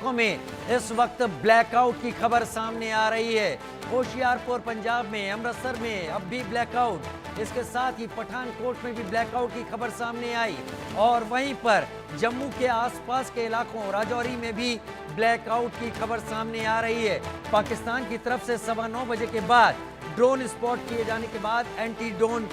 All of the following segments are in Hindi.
इलाकों में इस वक्त ब्लैकआउट की खबर सामने आ रही है। होशियारपुर पंजाब में, अमृतसर में अब भी ब्लैकआउट। इसके साथ ही पठानकोट में भी ब्लैकआउट की खबर सामने आई और वहीं पर जम्मू के आसपास के इलाकों राजौरी में भी ब्लैकआउट की खबर सामने आ रही है। पाकिस्तान की तरफ से 9:15 बजे के बाद ड्रोन स्पॉट किए जाने के बाद एंटी ड्रोन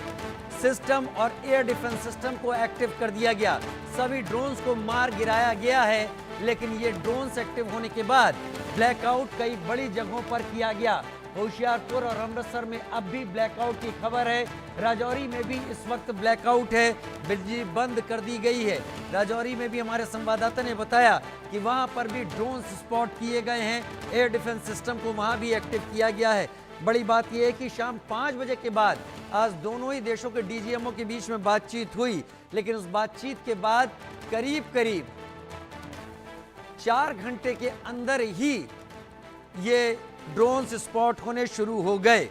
सिस्टम और एयर डिफेंस सिस्टम को एक्टिव कर दिया गया। सभी ड्रोन्स को मार गिराया गया है, लेकिन ये ड्रोन्स एक्टिव होने के बाद ब्लैकआउट कई बड़ी जगहों पर किया गया। होशियारपुर और अमृतसर में अब भी ब्लैकआउट की खबर है। राजौरी में भी इस वक्त ब्लैकआउट है, बिजली बंद कर दी गई है। राजौरी में भी हमारे संवाददाता ने बताया कि वहां पर भी ड्रोन्स स्पॉट किए गए हैं, एयर डिफेंस सिस्टम को वहां भी एक्टिव किया गया है। बड़ी बात यह है कि शाम 5 बजे के बाद आज दोनों ही देशों के डीजीएमओ के बीच में बातचीत हुई, लेकिन उस बातचीत के बाद करीब 4 घंटे के अंदर ही ये ड्रोन्स स्पॉट होने शुरू हो गए।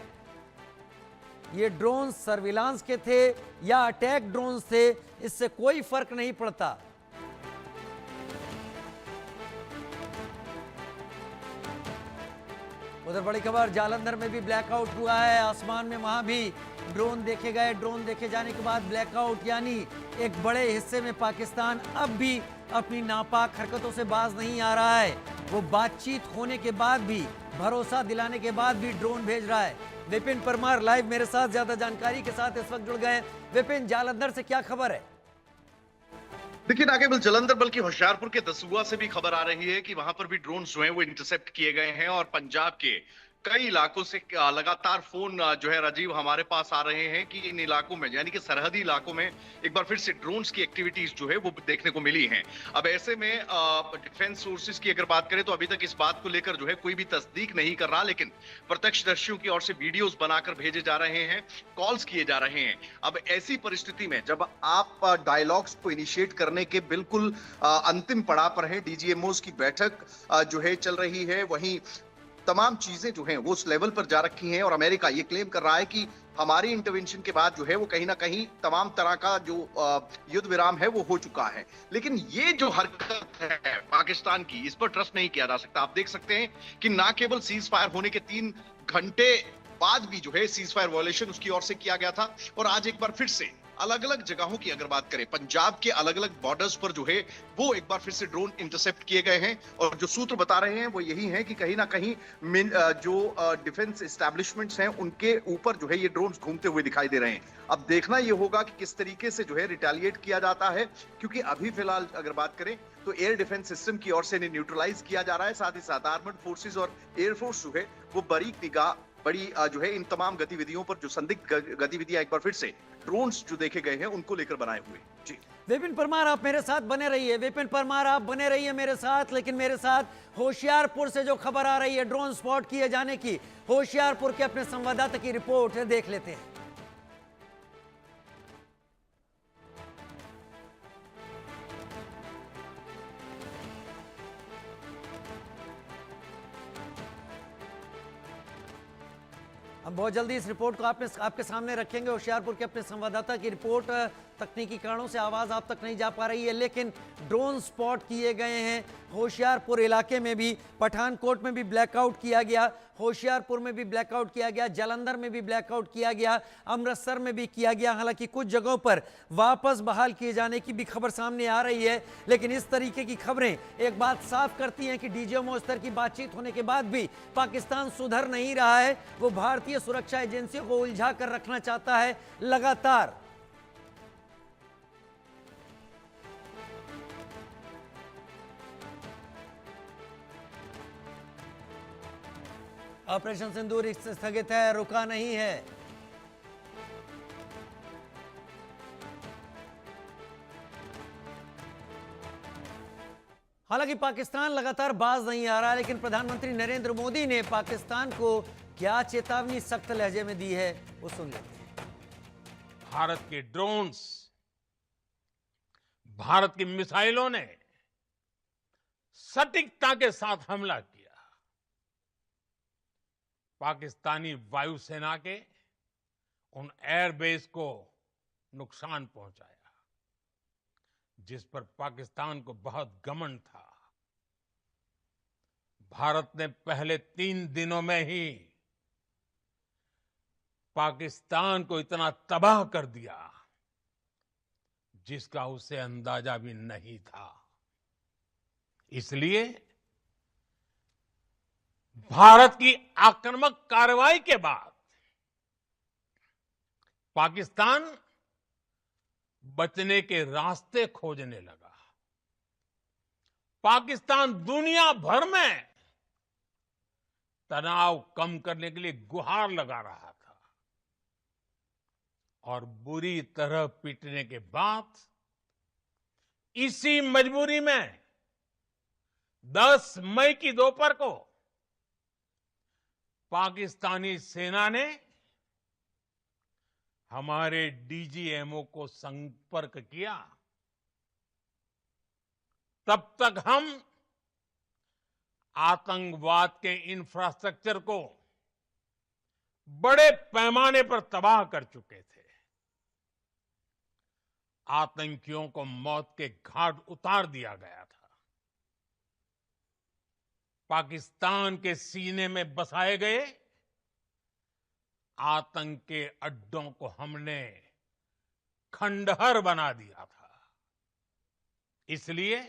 ये ड्रोन्स सर्विलांस के थे या अटैक ड्रोन्स थे, इससे कोई फर्क नहीं पड़ता। उधर बड़ी खबर, जालंधर में भी ब्लैकआउट हुआ है। आसमान में वहां भी ड्रोन देखे गए। ड्रोन देखे जाने के बाद ब्लैकआउट, यानी एक बड़े हिस्से में पाकिस्तान अब भी अपनी नापाक हरकतों से बाज नहीं आ रहा है। वो बातचीत होने के बाद भी, भरोसा दिलाने के बाद भी ड्रोन भेज रहा है। विपिन परमार लाइव मेरे साथ ज्यादा जानकारी के साथ इस वक्त जुड़ गए। विपिन, जालंधर से क्या खबर है? देखिए, ना केवल जालंधर बल्कि होशियारपुर के दसूहा से भी खबर आ रही है कि वहां पर भी ड्रोन जो हैं वो इंटरसेप्ट किए गए हैं और पंजाब के कई इलाकों से लगातार फोन जो है राजीव हमारे पास आ रहे हैं कि इन इलाकों में, यानी कि सरहदी इलाकों में एक बार फिर से ड्रोन्स की एक्टिविटीज जो है वो देखने को मिली हैं। अब ऐसे में डिफेंस सोर्सेज की अगर बात करें तो अभी तक इस बात को लेकर जो है कोई भी तस्दीक नहीं कर रहा, लेकिन प्रत्यक्षदर्शियों की ओर से वीडियोस बनाकर भेजे जा रहे हैं, कॉल्स किए जा रहे हैं। अब ऐसी परिस्थिति में जब आप डायलॉग्स को इनिशिएट करने के बिल्कुल अंतिम पड़ाव पर है, डीजीएमओस की बैठक जो है चल रही है, वहीं तमाम चीजें जो हैं वो उस लेवल पर जा रखी हैं और अमेरिका ये क्लेम कर रहा है कि हमारी इंटरवेंशन के बाद जो है वो कहीं ना कहीं तमाम तरह का जो युद्ध विराम है वो हो चुका है। लेकिन ये जो हरकत है पाकिस्तान की, इस पर ट्रस्ट नहीं किया जा सकता। आप देख सकते हैं कि ना केवल सीज फायर होने के 3 घंटे बाद भी जो है सीज फायर वायलेशन उसकी ओर से किया गया था और आज एक बार फिर से अलग अलग जगहों की अगर बात करें, पंजाब के अलग अलग बॉर्डर्स पर जो है वो एक बार फिर से ड्रोन इंटरसेप्ट किए गए हैं और जो सूत्र बता रहे हैं वो यही है कि कहीं ना कहीं जो डिफेंस एस्टैब्लिशमेंट्स हैं उनके ऊपर जो है ये ड्रोन्स घूमते हुए दिखाई दे रहे हैं। अब देखना ये होगा कि किस तरीके से जो है रिटेलिएट किया जाता है, क्योंकि अभी फिलहाल अगर बात करें तो एयर डिफेंस सिस्टम की ओर से इन्हें न्यूट्रलाइज किया जा रहा है। साथ ही साथ आर्मड फोर्सेज और एयरफोर्स जो है वो बारीक निगाह बड़ी जो है इन तमाम गतिविधियों पर, जो संदिग्ध गतिविधियां एक बार फिर से ड्रोन्स जो देखे गए हैं उनको लेकर बनाए हुए। जी विपिन परमार, आप मेरे साथ बने रहिए। विपिन परमार, आप बने रहिए मेरे साथ, लेकिन मेरे साथ होशियारपुर से जो खबर आ रही है ड्रोन स्पॉट किए जाने की, होशियारपुर के अपने संवाददाता की रिपोर्ट है, देख लेते हैं। हम बहुत जल्दी इस रिपोर्ट को आपके सामने रखेंगे। होशियारपुर के अपने संवाददाता की रिपोर्ट, तकनीकी कारणों से आवाज़ आप तक नहीं जा पा रही है, लेकिन ड्रोन स्पॉट किए गए हैं। होशियारपुर इलाके में भी, पठानकोट में भी ब्लैकआउट किया गया, होशियारपुर में भी ब्लैकआउट किया गया, जालंधर में भी ब्लैकआउट किया गया, अमृतसर में भी किया गया। हालांकि कुछ जगहों पर वापस बहाल किए जाने की भी खबर सामने आ रही है, लेकिन इस तरीके की खबरें एक बात साफ करती हैं कि डीजीएमओ स्तर की बातचीत होने के बाद भी पाकिस्तान सुधर नहीं रहा है। वो भारतीय सुरक्षा एजेंसियों को उलझा कर रखना चाहता है लगातार। ऑपरेशन सिंदूर स्थगित है, रुका नहीं है। हालांकि पाकिस्तान लगातार बाज नहीं आ रहा, लेकिन प्रधानमंत्री नरेंद्र मोदी ने पाकिस्तान को क्या चेतावनी सख्त लहजे में दी है, वो सुन लेते हैं। भारत के ड्रोन्स, भारत की मिसाइलों ने सटीकता के साथ हमला किया। पाकिस्तानी वायुसेना के उन एयरबेस को नुकसान पहुंचाया, जिस पर पाकिस्तान को बहुत घमंड था। भारत ने पहले 3 दिनों में ही पाकिस्तान को इतना तबाह कर दिया जिसका उसे अंदाजा भी नहीं था। इसलिए भारत की आक्रामक कार्रवाई के बाद पाकिस्तान बचने के रास्ते खोजने लगा। पाकिस्तान दुनिया भर में तनाव कम करने के लिए गुहार लगा रहा था और बुरी तरह पीटने के बाद इसी मजबूरी में 10 मई की दोपहर को पाकिस्तानी सेना ने हमारे डीजीएमओ को संपर्क किया। तब तक हम आतंकवाद के इंफ्रास्ट्रक्चर को बड़े पैमाने पर तबाह कर चुके थे। आतंकियों को मौत के घाट उतार दिया गया था। पाकिस्तान के सीने में बसाए गए आतंक के अड्डों को हमने खंडहर बना दिया था। इसलिए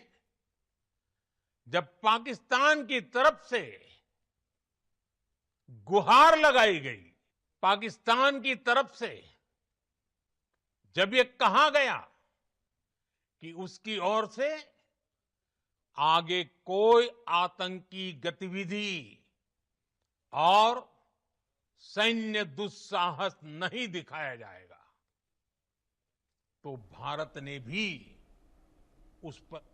जब पाकिस्तान की तरफ से गुहार लगाई गई, पाकिस्तान की तरफ से जब ये कहा गया कि उसकी ओर से आगे कोई आतंकी गतिविधि और सैन्य दुस्साहस नहीं दिखाया जाएगा, तो भारत ने भी उस पर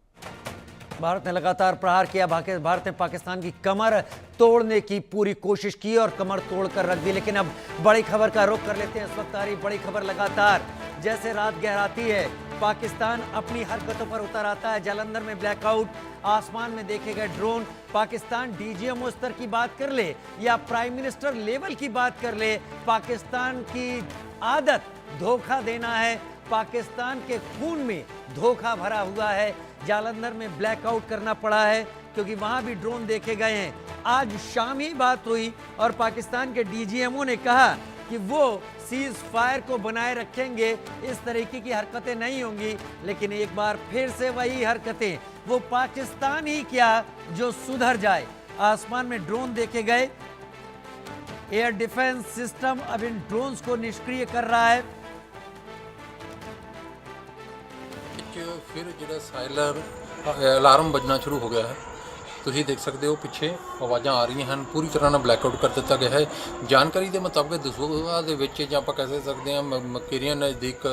भारत ने लगातार प्रहार किया। भारत ने पाकिस्तान की कमर तोड़ने की पूरी कोशिश की और कमर तोड़कर रख दी। लेकिन अब बड़ी खबर का रुख कर लेते हैं। इस वक्त आ रही बड़ी खबर लगातार जैसे रात गहराती है, पाकिस्तान अपनी हरकतों पर उतर आता है। जालंधर में ब्लैकआउट, आसमान में देखे गए ड्रोन। पाकिस्तान डीजीएमओ स्तर की बात कर ले या प्राइम मिनिस्टर लेवल की बात कर ले, पाकिस्तान की आदत धोखा देना है। पाकिस्तान के खून में धोखा भरा हुआ है। जालंधर में ब्लैकआउट करना पड़ा है क्योंकि वहां भी ड्रोन देखे गए हैं। आज शाम ही बात हुई और पाकिस्तान के डीजीएमओ ने कहा कि वो सीज फायर को बनाए रखेंगे, इस तरीके की हरकतें नहीं होंगी। लेकिन एक बार फिर से वही हरकतें, वो पाकिस्तान ही क्या जो सुधर जाए। आसमान में ड्रोन देखे गए, एयर डिफेंस सिस्टम अब इन ड्रोन्स को निष्क्रिय कर रहा है। फिर जो साइलर अलार्म बजना शुरू हो गया है। ਤੁਸੀਂ ਦੇਖ ਸਕਦੇ ਹੋ ਪਿੱਛੇ ਆਵਾਜ਼ਾਂ ਆ ਰਹੀਆਂ ਹਨ। ਪੂਰੀ ਤਰ੍ਹਾਂ ਨਾਲ ਬਲੈਕਆਊਟ ਕਰ ਦਿੱਤਾ ਗਿਆ ਹੈ। ਜਾਣਕਾਰੀ ਦੇ ਮੁਤਾਬਕ ਦਸੂਹਾ ਦੇ ਵਿੱਚ ਜਾਂ ਆਪਾਂ ਕਹਿ ਸਕਦੇ ਹਾਂ ਮਕੇਰੀਆਂ ਨਜ਼ਦੀਕ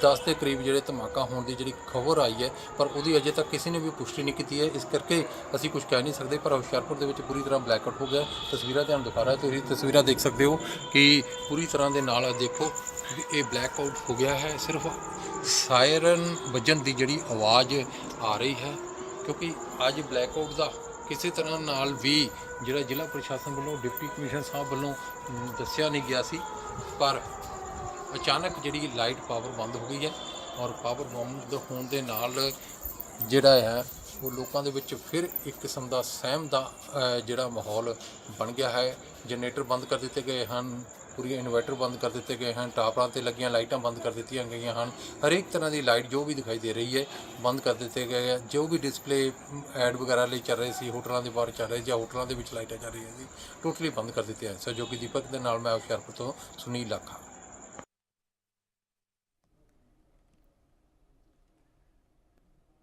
10 ਦੇ ਕਰੀਬ ਜਿਹੜੇ ਧਮਾਕਾ ਹੋਣ ਦੀ ਜਿਹੜੀ ਖਬਰ ਆਈ ਹੈ, ਪਰ ਉਹਦੀ ਅਜੇ ਤੱਕ ਕਿਸੇ ਨੇ ਵੀ ਪੁਸ਼ਟੀ ਨਹੀਂ ਕੀਤੀ ਹੈ। ਇਸ ਕਰਕੇ ਅਸੀਂ ਕੁਝ ਕਹਿ ਨਹੀਂ ਸਕਦੇ। ਪਰ ਹੁਸ਼ਿਆਰਪੁਰ ਦੇ ਵਿੱਚ ਪੂਰੀ ਤਰ੍ਹਾਂ ਬਲੈਕਆਊਟ ਹੋ ਗਿਆ। ਤਸਵੀਰਾਂ ਤੁਹਾਨੂੰ ਦਿਖਾ ਰਿਹਾ, ਤੁਸੀਂ ਤਸਵੀਰਾਂ ਦੇਖ ਸਕਦੇ ਹੋ ਕਿ ਪੂਰੀ ਤਰ੍ਹਾਂ ਦੇ ਨਾਲ ਦੇਖੋ ਇਹ ਬਲੈਕਆਊਟ ਹੋ ਗਿਆ ਹੈ। ਸਿਰਫ ਸਾਇਰਨ ਵੱਜਣ ਦੀ ਜਿਹੜੀ ਆਵਾਜ਼ ਆ ਰਹੀ ਹੈ, ਕਿਉਂਕਿ ਅੱਜ ਬਲੈਕਆਊਟ ਦਾ ਕਿਸੇ ਤਰ੍ਹਾਂ ਨਾਲ ਵੀ ਜਿਹੜਾ ਜ਼ਿਲ੍ਹਾ ਪ੍ਰਸ਼ਾਸਨ ਵੱਲੋਂ ਡਿਪਟੀ ਕਮਿਸ਼ਨਰ ਸਾਹਿਬ ਵੱਲੋਂ ਦੱਸਿਆ ਨਹੀਂ ਗਿਆ ਸੀ, ਪਰ ਅਚਾਨਕ ਜਿਹੜੀ ਲਾਈਟ ਪਾਵਰ ਬੰਦ ਹੋ ਗਈ ਹੈ ਔਰ ਪਾਵਰ ਬੰਦ ਹੋਣ ਦੇ ਨਾਲ ਜਿਹੜਾ ਹੈ ਉਹ ਲੋਕਾਂ ਦੇ ਵਿੱਚ ਫਿਰ ਇੱਕ ਕਿਸਮ ਦਾ ਸਹਿਮ ਦਾ ਜਿਹੜਾ ਮਾਹੌਲ ਬਣ ਗਿਆ ਹੈ। ਜਨਰੇਟਰ ਬੰਦ ਕਰ ਦਿੱਤੇ ਗਏ ਹਨ, ਪੂਰੀ ਇਨਵਰਟਰ ਬੰਦ ਕਰ ਦਿੱਤੇ ਗਏ ਹਨ, ਟਾਵਰਾਂ 'ਤੇ ਲੱਗੀਆਂ ਲਾਈਟਾਂ ਬੰਦ ਕਰ ਦਿੱਤੀਆਂ ਗਈਆਂ ਹਨ। ਹਰੇਕ ਤਰ੍ਹਾਂ ਦੀ ਲਾਈਟ ਜੋ ਵੀ ਦਿਖਾਈ ਦੇ ਰਹੀ ਹੈ ਬੰਦ ਕਰ ਦਿੱਤੇ ਗਏ ਹੈ। ਜੋ ਵੀ ਡਿਸਪਲੇ ਐਡ ਵਗੈਰਾ ਲਈ ਚੱਲ ਰਹੇ ਸੀ, ਹੋਟਲਾਂ ਦੇ ਬਾਹਰ ਚੱਲ ਰਹੇ ਜਾਂ ਹੋਟਲਾਂ ਦੇ ਵਿੱਚ ਲਾਈਟਾਂ ਚੱਲ ਰਹੀਆਂ ਸੀ, ਟੋਟਲੀ ਬੰਦ ਕਰ ਦਿੱਤੇ ਹਨ। ਸਹਿਯੋਗੀ ਦੀਪਕ ਦੇ ਨਾਲ ਮੈਂ ਹੁਸ਼ਿਆਰਪੁਰ ਤੋਂ ਸੁਨੀਲ ਲਾਖਾ।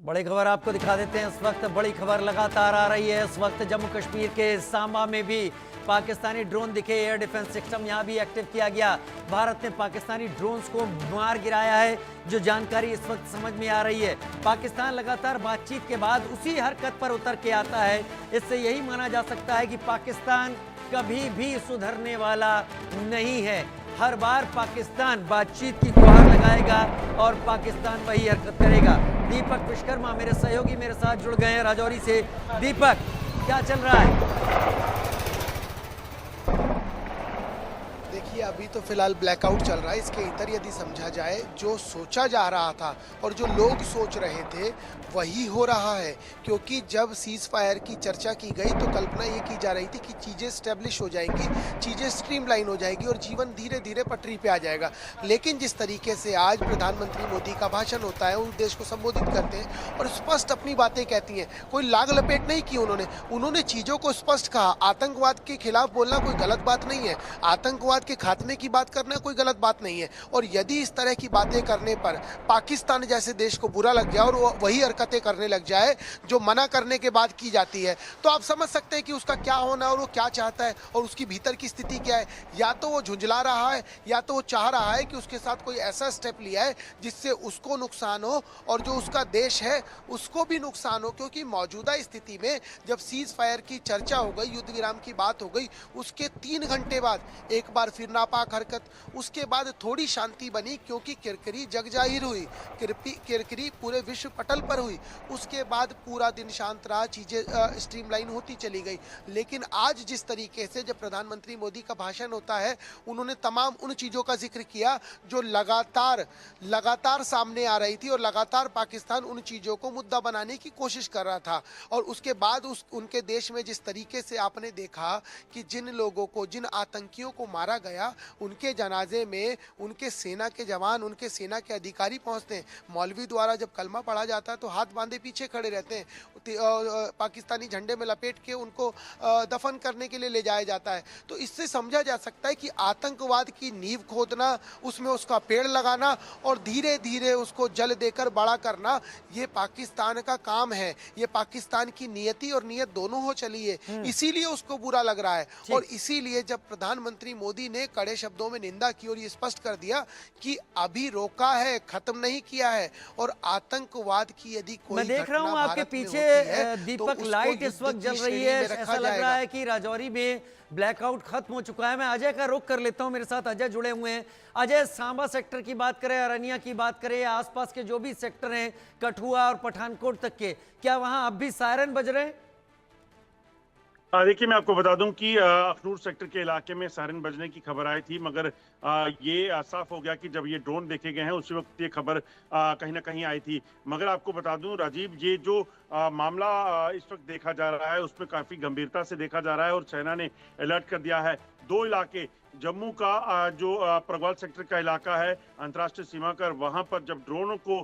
बड़ी खबर आपको दिखा देते हैं। इस वक्त बड़ी खबर लगातार आ रही है। इस वक्त जम्मू कश्मीर के सांबा में भी पाकिस्तानी ड्रोन दिखे। एयर डिफेंस सिस्टम यहां भी एक्टिव किया गया। भारत ने पाकिस्तानी ड्रोन्स को मार गिराया है, जो जानकारी इस वक्त समझ में आ रही है। पाकिस्तान लगातार बातचीत के बाद उसी हरकत पर उतर के आता है। इससे यही माना जा सकता है कि पाकिस्तान कभी भी सुधरने वाला नहीं है। हर बार पाकिस्तान बातचीत की गुहार लगाएगा और पाकिस्तान वही हरकत करेगा। दीपक विश्वकर्मा मेरे सहयोगी मेरे साथ जुड़ गए हैं राजौरी से। दीपक, क्या चल रहा है? देखिए अभी तो फिलहाल ब्लैकआउट चल रहा है। इसके इतर यदि समझा जाए, जो सोचा जा रहा था और जो लोग सोच रहे थे वही हो रहा है, क्योंकि जब सीज फायर की चर्चा की गई तो कल्पना ये की जा रही थी कि चीज़ें स्टेब्लिश हो जाएंगी, चीज़ें स्ट्रीमलाइन हो जाएगी और जीवन धीरे धीरे पटरी पे आ जाएगा। लेकिन जिस तरीके से आज प्रधानमंत्री मोदी का भाषण होता है, उस देश को संबोधित करते हैं और स्पष्ट अपनी बातें कहती हैं, कोई लाग लपेट नहीं की उन्होंने चीज़ों को स्पष्ट कहा। आतंकवाद के खिलाफ बोलना कोई गलत बात नहीं है, आतंकवाद के खात्मे की बात करना कोई गलत बात नहीं है। और यदि इस तरह की बातें करने पर पाकिस्तान जैसे देश को बुरा लग जाए और वो वही हरकतें करने लग जाए जो मना करने के बाद की जाती है, तो आप समझ सकते हैं कि उसका क्या होना और वो क्या चाहता है और उसकी भीतर की स्थिति क्या है। या तो वो झुंझला रहा है या तो वो चाह रहा है कि उसके साथ कोई ऐसा स्टेप लिया है जिससे उसको नुकसान हो और जो उसका देश है उसको भी नुकसान हो। क्योंकि मौजूदा स्थिति में जब सीज फायर की चर्चा हो गई, युद्ध विराम की बात हो गई, उसके 3 घंटे बाद एक बार फिर नापाक हरकत, उसके बाद थोड़ी शांति बनी क्योंकि किरकिरी जग जाहिर हुई, किरकिरी पूरे विश्व पटल पर हुई। उसके बाद पूरा दिन शांत रहा, चीज़ें स्ट्रीमलाइन होती चली गई। लेकिन आज जिस तरीके से जब प्रधानमंत्री मोदी का भाषण होता है, उन्होंने तमाम उन चीज़ों का जिक्र किया जो लगातार सामने आ रही थी और लगातार पाकिस्तान उन चीज़ों को मुद्दा बनाने की कोशिश कर रहा था। और उसके बाद उनके देश में जिस तरीके से आपने देखा कि जिन लोगों को, जिन आतंकियों को मारा गया, उनके जनाजे में उनके सेना के जवान, उनके सेना के अधिकारी पहुंचते हैं। मौलवी द्वारा जब कलमा पढ़ा जाता है तो हाथ बांधे पीछे खड़े रहते हैं, पाकिस्तानी झंडे में लपेट के उनको दफन करने के लिए ले जाया जाता है। तो इससे समझा जा सकता है कि आतंकवाद की नींव खोदना, उसमें उसका पेड़ लगाना और धीरे धीरे उसको जल देकर बड़ा करना, ये पाकिस्तान का काम है। ये पाकिस्तान की नियति और नियत दोनों हो चली है, इसीलिए उसको बुरा लग रहा है। और इसीलिए जब प्रधानमंत्री मोदी ने कड़े शब्दों में निंदा की और ये स्पष्ट कर दिया कि अभी रोका है, खत्म नहीं किया है और आतंकवाद की यदि कोई मैं देख रहा हूं आपके पीछे दीपक लाइट इस वक्त जल रही है। ऐसा लग रहा है कि राजौरी में ब्लैकआउट खत्म हो चुका है। मैं अजय का रुख कर लेता हूं, मेरे साथ अजय जुड़े हुए हैं। अजय, सांबा सेक्टर की बात करें, अरनिया की बात करें, आसपास के जो भी सेक्टर हैं, कठुआ और पठानकोट तक के, क्या वहां अब भी सायरन बज रहे हैं? देखिए, मैं आपको बता दूं कि अखनूर सेक्टर के इलाके में सायरन बजने की खबर आई थी, मगर ये साफ हो गया कि जब ये ड्रोन देखे गए हैं उसी वक्त ये खबर कहीं ना कहीं आई थी। मगर आपको बता दूं राजीव, ये जो मामला इस वक्त देखा जा रहा है उसमें काफी गंभीरता से देखा जा रहा है और सेना ने अलर्ट कर दिया है। 2 इलाके, जम्मू का जो प्रगवाल सेक्टर का इलाका है अंतर्राष्ट्रीय सीमा का, वहां पर जब ड्रोनों को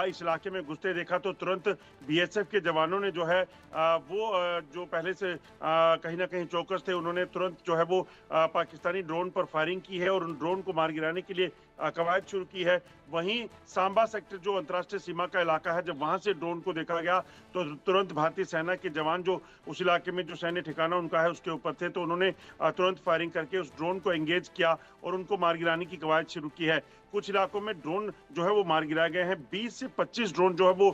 इस इलाके में घुसते देखा तो तुरंत बीएसएफ के जवानों ने जो है वो जो पहले से कहीं ना कहीं चौकस थे, उन्होंने तुरंत जो है वो पाकिस्तानी ड्रोन पर फायरिंग की है और उन ड्रोन को मार गिराने के लिए कवायद शुरू की है। वहीं सांबा सेक्टर जो अंतर्राष्ट्रीय सीमा का इलाका है, जब वहां से ड्रोन को देखा गया तो तुरंत भारतीय सेना के जवान जो उस इलाके में जो सैन्य ठिकाना उनका है उसके ऊपर थे, तो उन्होंने तुरंत फायरिंग करके उस ड्रोन को एंगेज किया और उनको मार गिराने की कवायद शुरू की है। कुछ इलाकों में ड्रोन जो है वो मार गिराए गए हैं। 20 से 25 ड्रोन जो है वो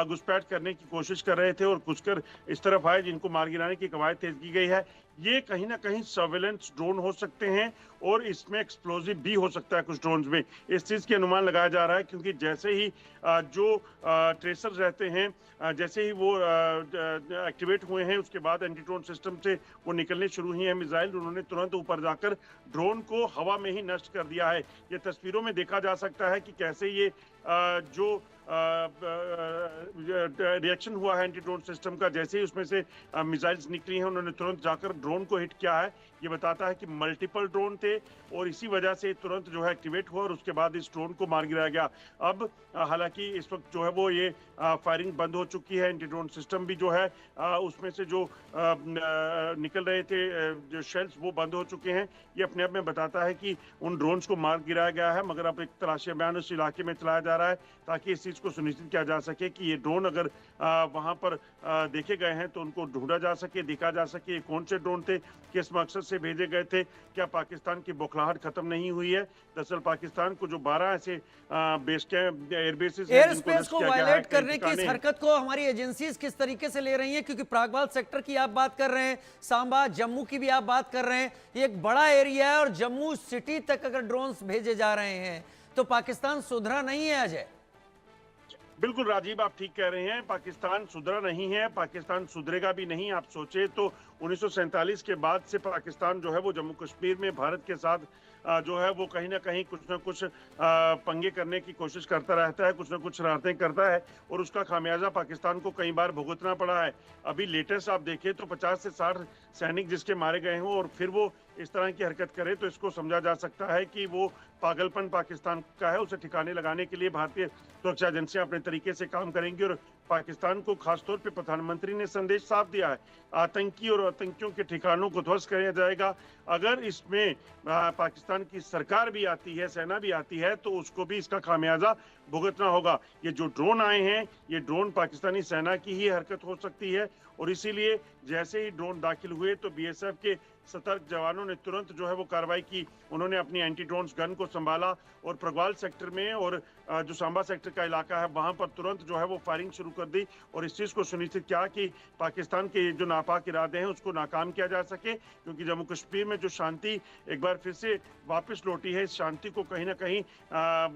घुसपैठ करने की कोशिश कर रहे थे और घुसकर इस तरफ आए जिनको मार गिराने की कवायद तेज की गई है। ये कहीं ना कहीं सर्वेलेंस ड्रोन हो सकते हैं और इसमें एक्सप्लोजिव भी हो सकता है कुछ ड्रोन्स में, इस चीज़ की अनुमान लगाया जा रहा है। क्योंकि जैसे ही जो ट्रेसर रहते हैं, जैसे ही वो एक्टिवेट हुए हैं, उसके बाद एंटी ड्रोन सिस्टम से वो निकलने शुरू हुई हैं मिसाइल, उन्होंने तुरंत ऊपर जाकर ड्रोन को हवा में ही नष्ट कर दिया है। ये तस्वीरों में देखा जा सकता है कि कैसे ये जो रिएक्शन हुआ है एंटी ड्रोन सिस्टम का, जैसे ही उसमें से मिसाइल्स निकली हैं उन्होंने तुरंत जाकर ड्रोन को हिट किया है। ये बताता है कि मल्टीपल ड्रोन थे और इसी वजह से तुरंत जो है एक्टिवेट हुआ और उसके बाद इस ड्रोन को मार गिराया गया। अब हालांकि इस वक्त जो है वो ये फायरिंग बंद हो चुकी है, एंटी ड्रोन सिस्टम भी जो है उसमें से जो निकल रहे थे जो शेल्स वो बंद हो चुके हैं। ये अपने आप में बताता है कि उन ड्रोन्स को मार गिराया गया है, मगर अब एक तलाशी अभियान उस इलाके में चलाया जा रहा है ताकि इस चीज़ को सुनिश्चित किया जा सके कि ये ड्रोन अगर वहां पर देखे गए हैं तो उनको ढूंढा जा सके, देखा जा सके कौन से ड्रोन थे, किस मकसद से भेजे गए थे, क्या पाकिस्तान की बौखलाहट खत्म नहीं हुई है। दरअसल पाकिस्तान को जो 12 ऐसे base camp, airbases, air space को वायलेट करने की इस हरकत को हमारी एजेंसीज किस तरीके से ले रही हैं? क्योंकि प्रागवाल सेक्टर की आप बात कर रहे हैं, सांबा, जम्मू की भी आप बात कर रहे हैं, ये एक बड़ा एरिया है और जम्मू सिटी तक अगर ड्रोन्स भेजे जा रहे हैं तो पाकिस्तान सुधरा नहीं है अजय। बिल्कुल राजीव, आप ठीक कह रहे हैं। पाकिस्तान सुधरा नहीं है, पाकिस्तान सुधरेगा भी नहीं। आप सोचे तो 1947 के बाद से पाकिस्तान जो है वो जम्मू कश्मीर में भारत के साथ जो है वो कहीं ना कहीं कुछ ना कुछ पंगे करने की कोशिश करता रहता है, कुछ ना कुछ शरारतें करता है, और उसका खामियाजा पाकिस्तान को कई बार भुगतना पड़ा है। अभी लेटेस्ट आप देखें तो 50 से 60 सैनिक जिसके मारे गए हों और फिर वो इस तरह की हरकत करे, तो इसको समझा जा सकता है कि वो पागलपन पाकिस्तान का है। उसे ठिकाने लगाने के लिए भारतीय सुरक्षा एजेंसियां अपने तरीके से काम करेंगी, और पाकिस्तान को खासतौर पे प्रधानमंत्री ने संदेश साफ दिया है, आतंकी और आतंकियों के ठिकानों को ध्वस्त किया जाएगा। अगर इसमें पाकिस्तान की सरकार भी आती है, सेना भी आती है, तो उसको भी इसका खामियाजा भुगतना होगा। ये जो ड्रोन आए हैं, ये ड्रोन पाकिस्तानी सेना की ही हरकत हो सकती है, और इसीलिए जैसे ही ड्रोन दाखिल हुए तो बीएसएफ के सतर्क जवानों ने तुरंत जो है वो कार्रवाई की। उन्होंने अपनी एंटी ड्रोन गन को संभाला और प्रगवाल सेक्टर में और जो सांबा सेक्टर का इलाका है वहां पर तुरंत जो है वो फायरिंग शुरू कर दी, और इस चीज को सुनिश्चित किया कि पाकिस्तान के जो नापाक इरादे हैं उसको नाकाम किया जा सके, क्योंकि जम्मू कश्मीर में जो शांति एक बार फिर से वापस लौटी है, इस शांति को कहीं ना कहीं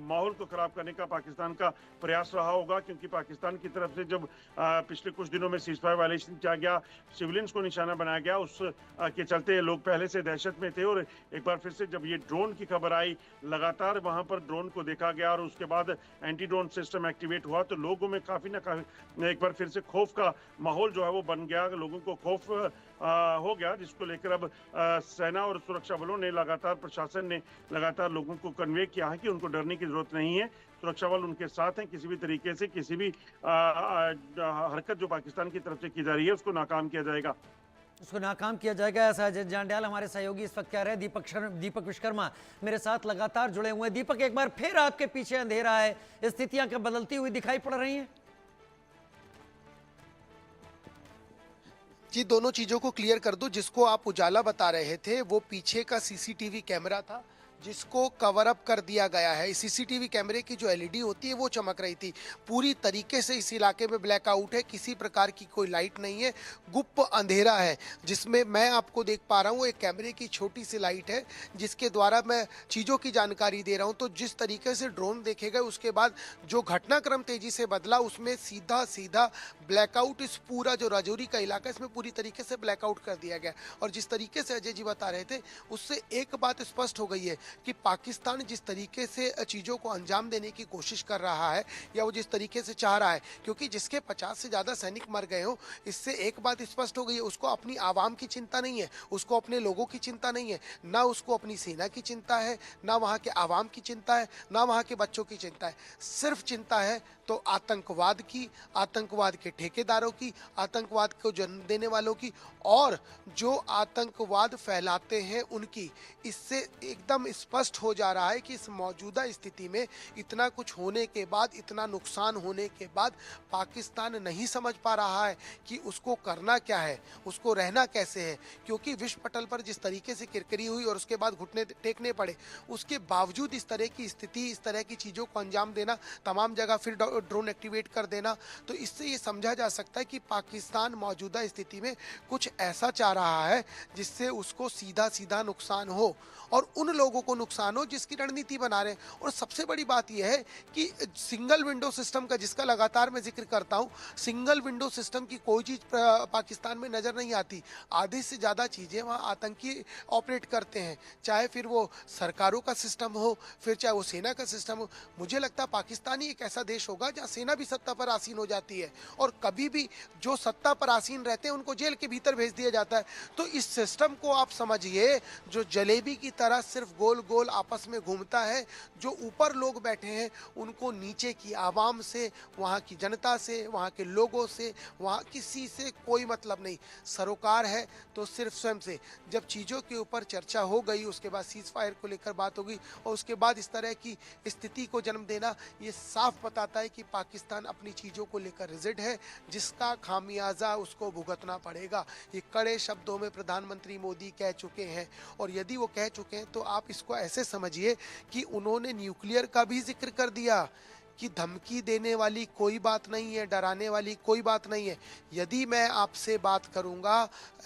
माहौल को खराब करने का पाकिस्तान का प्रयास रहा होगा। क्योंकि पाकिस्तान की तरफ से जब पिछले कुछ दिनों में सीजफायर वायलेशन किया गया, सिविलियंस को निशाना बनाया गया, उस के चलते लोग पहले से दहशत में थे, और एक बार फिर से जब ये ड्रोन की खबर आई, लगातार वहां पर ड्रोन को देखा गया और उसके बाद एंटी ड्रोन सिस्टम एक्टिवेट हुआ, तो लोगों में काफी ना काफी एक बार फिर से खौफ का माहौल जो है वो बन गया। लोगों को खौफ हो गया, जिसको लेकर अब सेना और सुरक्षा बलों ने लगातार, प्रशासन ने लगातार लोगों को कन्वे किया है कि उनको डरने की जरूरत नहीं है, सुरक्षा बल उनके साथ हैं। किसी भी तरीके से किसी भी हरकत जो पाकिस्तान की तरफ से की जा रही है उसको नाकाम किया जाएगा। उसको नाकाम किया जाएगा, ऐसा अजय जांड्याल हमारे सहयोगी इस वक्त कह रहे हैं। दीपक विश्वकर्मा मेरे साथ लगातार जुड़े हुए हैं। दीपक, एक बार फिर आपके पीछे अंधेरा है, स्थितियां क्या बदलती हुई दिखाई पड़ रही हैं? जी, दोनों चीजों को क्लियर कर दूं। जिसको आप उजाला बता रहे थे वो पीछे का सीसीटीवी कैमरा था, जिसको कवर अप कर दिया गया है। सीसीटीवी कैमरे की जो एलईडी होती है वो चमक रही थी। पूरी तरीके से इस इलाके में ब्लैकआउट है, किसी प्रकार की कोई लाइट नहीं है, गुप्त अंधेरा है। जिसमें मैं आपको देख पा रहा हूँ एक कैमरे की छोटी सी लाइट है, जिसके द्वारा मैं चीज़ों की जानकारी दे रहा हूँ। तो जिस तरीके से ड्रोन देखे गए उसके बाद जो घटनाक्रम तेजी से बदला, उसमें सीधा सीधा ब्लैकआउट, इस पूरा जो राजौरी का इलाका है इसमें पूरी तरीके से ब्लैकआउट कर दिया गया। और जिस तरीके से अजय जी बता रहे थे उससे एक बात स्पष्ट हो गई है कि पाकिस्तान जिस तरीके से चीज़ों को अंजाम देने की कोशिश कर रहा है, या वो जिस तरीके से चाह रहा है, क्योंकि जिसके 50 से ज़्यादा सैनिक मर गए हो, इससे एक बात स्पष्ट हो गई है, उसको अपनी आवाम की चिंता नहीं है, उसको अपने लोगों की चिंता नहीं है, ना उसको अपनी सेना की चिंता है, ना वहाँ के आवाम की चिंता है, ना वहाँ के बच्चों की चिंता है। सिर्फ चिंता है तो आतंकवाद की, आतंकवाद के ठेकेदारों की, आतंकवाद को जन्म देने वालों की, और जो आतंकवाद फैलाते हैं उनकी। इससे एकदम स्पष्ट हो जा रहा है कि इस मौजूदा स्थिति में इतना कुछ होने के बाद, इतना नुकसान होने के बाद, पाकिस्तान नहीं समझ पा रहा है कि उसको करना क्या है, उसको रहना कैसे है। क्योंकि विश्व पटल पर जिस तरीके से किरकिरी हुई और उसके बाद घुटने टेकने पड़े, उसके बावजूद इस तरह की स्थिति, इस तरह की चीज़ों को अंजाम देना, तमाम जगह फिर ड्रोन एक्टिवेट कर देना, तो इससे ये समझा जा सकता है कि पाकिस्तान मौजूदा स्थिति में कुछ ऐसा चाह रहा है जिससे उसको सीधा सीधा नुकसान हो और उन लोगों को नुकसान हो जिसकी रणनीति बना रहे हैं। और सबसे बड़ी बात यह है कि सिंगल विंडो सिस्टम का, जिसका लगातार मैं जिक्र करता हूं, सिंगल विंडो सिस्टम की कोई चीज़ पाकिस्तान में नज़र नहीं आती। आधे से ज़्यादा चीज़ें वहाँ आतंकी ऑपरेट करते हैं, चाहे फिर वो सरकारों का सिस्टम हो, फिर चाहे वो सेना का सिस्टम हो। मुझे लगता है पाकिस्तान ही एक ऐसा देश होगा जहाँ सेना भी सत्ता पर आसीन हो जाती है, और कभी भी जो सत्ता पर आसीन रहते हैं उनको जेल के भीतर भेज दिया जाता है। तो इस सिस्टम को आप समझिए, जो जलेबी की तरह सिर्फ गोल गोल आपस में घूमता है। जो ऊपर लोग बैठे हैं उनको नीचे की आवाम से, वहाँ की जनता से, वहाँ के लोगों से, वहाँ किसी से कोई मतलब नहीं। सरोकार है तो सिर्फ स्वयं से। जब चीज़ों के ऊपर चर्चा हो गई, उसके बाद सीज फायर को लेकर बात होगी, और उसके बाद इस तरह की स्थिति को जन्म देना, ये साफ बताता है कि पाकिस्तान अपनी चीज़ों को लेकर रिजिड है, जिसका खामियाजा उसको भुगतना पड़ेगा। ये कड़े शब्दों में प्रधानमंत्री मोदी कह चुके हैं, और यदि वो कह चुके हैं तो आप इसको ऐसे समझिए कि उन्होंने न्यूक्लियर का भी जिक्र कर दिया कि धमकी देने वाली कोई बात नहीं है, डराने वाली कोई बात नहीं है। यदि मैं आपसे बात करूंगा,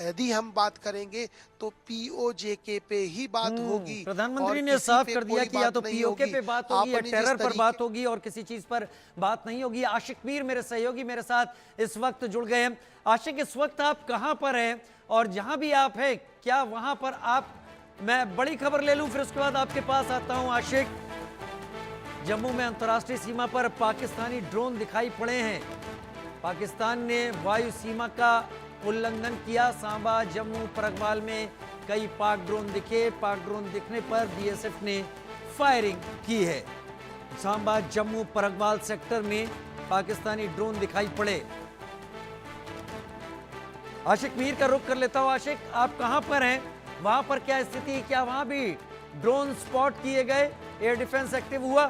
यदि हम बात करेंगे तो पीओजेके पे ही बात होगी। प्रधानमंत्री और ने किसी साफ पे कर दिया कोई कि या बात तो नहीं पीओके पे बात होगी या आपने जिस टेरर पर तरीके- बात होगी और किसी चीज पर बात नहीं होगी। आशिक मीर मेरे सहयोगी मेरे साथ इस वक्त जुड़ गए हैं। आशिक, इस वक्त आप कहां पर हैं और जहां भी आप हैं क्या वहां पर आप, मैं बड़ी खबर ले लूं फिर उसके बाद आपके पास आता हूं। आशिक, जम्मू में अंतर्राष्ट्रीय सीमा पर पाकिस्तानी ड्रोन दिखाई पड़े हैं। पाकिस्तान ने वायु सीमा का उल्लंघन किया। सांबा, जम्मू, परगवाल में कई पाक ड्रोन दिखे। पाक ड्रोन दिखने पर बीएसएफ ने फायरिंग की है। सांबा, जम्मू, परगवाल सेक्टर में पाकिस्तानी ड्रोन दिखाई पड़े। आशिक मीर का रुख कर लेता हूं। आशिक, आप कहां पर हैं, वहां पर क्या स्थिति है, क्या वहां भी ड्रोन स्पॉट किए गए, एयर डिफेंस एक्टिव हुआ?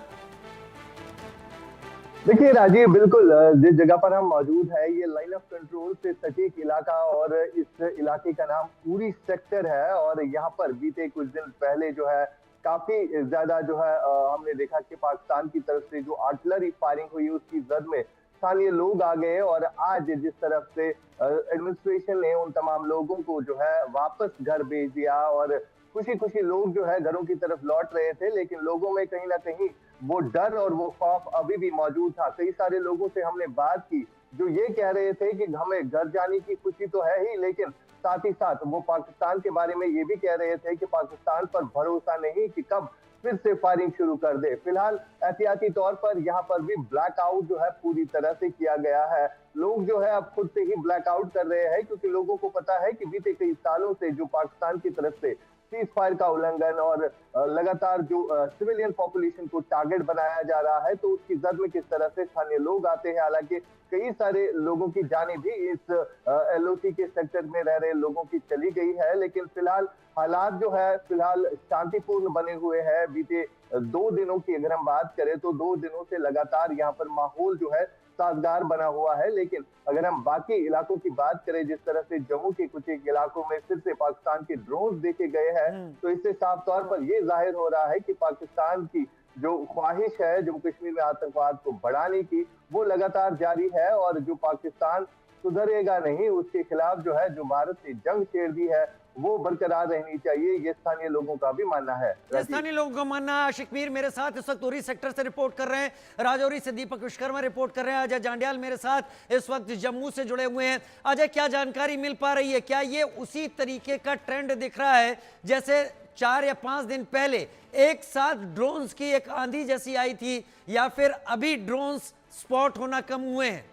देखिए राजीव, बिल्कुल जिस जगह पर हम मौजूद है ये लाइन ऑफ कंट्रोल से सटीक इलाका और इस इलाके का नाम उरी सेक्टर है। और यहाँ पर बीते कुछ दिन पहले जो है काफी ज्यादा जो है हमने देखा कि पाकिस्तान की तरफ से जो आर्टिलरी फायरिंग हुई उसकी जद में स्थानीय लोग आ गए। और आज जिस तरफ से एडमिनिस्ट्रेशन ने उन तमाम लोगों को जो है वापस घर भेज दिया और खुशी खुशी लोग जो है घरों की तरफ लौट रहे थे, लेकिन लोगों में कहीं ना कहीं वो डर और वो खौफ अभी भी मौजूद था। कई सारे लोगों से हमने बात की जो ये कह रहे थे कि हमें घर जाने की खुशी तो है ही, लेकिन साथ ही साथ वो पाकिस्तान के बारे में ये भी कह रहे थे कि पाकिस्तान पर भरोसा नहीं कि कब फिर से फायरिंग शुरू कर दे। फिलहाल एहतियाती तौर पर यहाँ पर भी ब्लैकआउट जो है पूरी तरह से किया गया है। लोग जो है अब खुद से ही ब्लैकआउट कर रहे हैं क्योंकि लोगों को पता है कि बीते कई सालों से जो पाकिस्तान की तरफ से सीज फायर का उल्लंघन और लगातार जो सिविलियन पॉपुलेशन को टारगेट बनाया जा रहा है तो उसकी जद में किस तरह से स्थानीय लोग आते हैं। हालांकि कई सारे लोगों की जानें भी इस एलओसी के सेक्टर में रह रहे लोगों की चली गई है, लेकिन फिलहाल हालात जो है फिलहाल शांतिपूर्ण बने हुए हैं। बीते 2 दिनों की अगर हम बात करें तो 2 दिनों से लगातार यहाँ पर माहौल जो है साजगार बना हुआ है। लेकिन अगर हम बाकी इलाकों की बात करें, जिस तरह से जम्मू के कुछ एक इलाकों में फिर से पाकिस्तान के ड्रोन देखे गए हैं, तो इससे साफ तौर पर यह जाहिर हो रहा है कि पाकिस्तान की जो ख्वाहिश है जम्मू कश्मीर में आतंकवाद को बढ़ाने की वो लगातार जारी है। और जो पाकिस्तान सुधरेगा नहीं, उसके खिलाफ जो है जो भारत ने जंग छेड़ दी है वो बरकरार रहनी चाहिए, ये स्थानीय लोगों का भी मानना है। स्थानीय लोगों का मानना है। आशिक मीर मेरे साथ इस वक्त उरी सेक्टर से रिपोर्ट कर रहे हैं, राजौरी से दीपक विश्वकर्मा रिपोर्ट कर रहे हैं, अजय जांडियाल मेरे साथ इस वक्त जम्मू से जुड़े हुए हैं। अजय, क्या जानकारी मिल पा रही है, क्या ये उसी तरीके का ट्रेंड दिख रहा है जैसे 4 या 5 दिन पहले एक साथ ड्रोन्स की एक आंधी जैसी आई थी, या फिर अभी ड्रोन्स स्पॉट होना कम हुए हैं?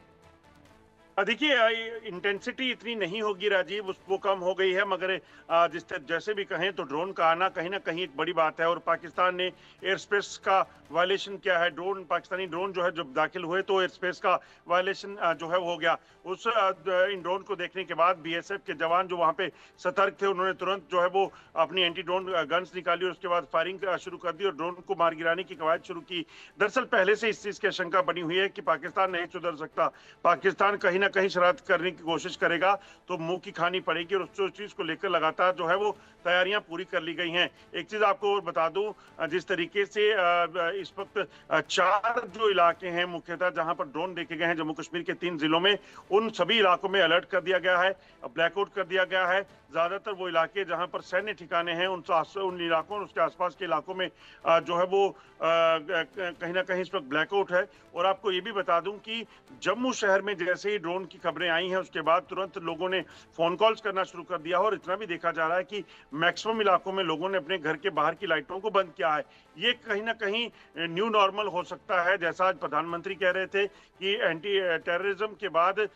देखिए, इंटेंसिटी इतनी नहीं होगी राजीव, वो कम हो गई है, मगर जैसे भी कहें तो ड्रोन का आना कहीं ना कहीं एक बड़ी बात है। और पाकिस्तान ने एयर स्पेस का वायलेशन किया है। पाकिस्तानी ड्रोन जो है जब दाखिल हुए तो एयर स्पेस का वायलेशन जो है वो हो गया। इन ड्रोन को देखने के बाद बीएसएफ के जवान जो वहां पे सतर्क थे उन्होंने तुरंत जो है वो अपनी एंटी ड्रोन गन्स निकाली और उसके बाद फायरिंग शुरू कर दी और ड्रोन को मार गिराने की कवायद शुरू की। दरअसल पहले से इस चीज की आशंका बनी हुई है कि पाकिस्तान नहीं सुधर सकता, पाकिस्तान कहीं ना कहीं शरारत करने की कोशिश करेगा तो मुंह की खानी पड़ेगी, और उस चीज को लेकर लगातार जो है वो तैयारियां पूरी कर ली गई हैं। एक चीज आपको बता दूं, जिस तरीके से इस वक्त 4 जो इलाके हैं मुख्यतः जहां पर ड्रोन देखे गए हैं जम्मू कश्मीर के 3 जिलों में, उन सभी इलाकों में अलर्ट कर दिया गया है, ब्लैकआउट कर दिया गया है। ज्यादातर वो इलाके जहां पर सैन्य ठिकाने हैं उन इलाकों और उसके आसपास के इलाकों में जो है वो कहीं ना कहीं इस वक्त ब्लैकआउट है। और आपको ये भी बता दूं कि जम्मू शहर में जैसे ही ड्रोन की खबरें आई हैं उसके बाद तुरंत लोगों ने फोन कॉल्स करना शुरू कर दिया। और इतना भी देखा जा रहा है कि मैक्सिमम इलाकों में लोगों ने अपने घर के बाहर की लाइटों को बंद किया है। ये कहीं ना कहीं न्यू नॉर्मल हो सकता है, जैसा आज प्रधानमंत्री कह रहे थे कि एंटी टेररिज्म के बाद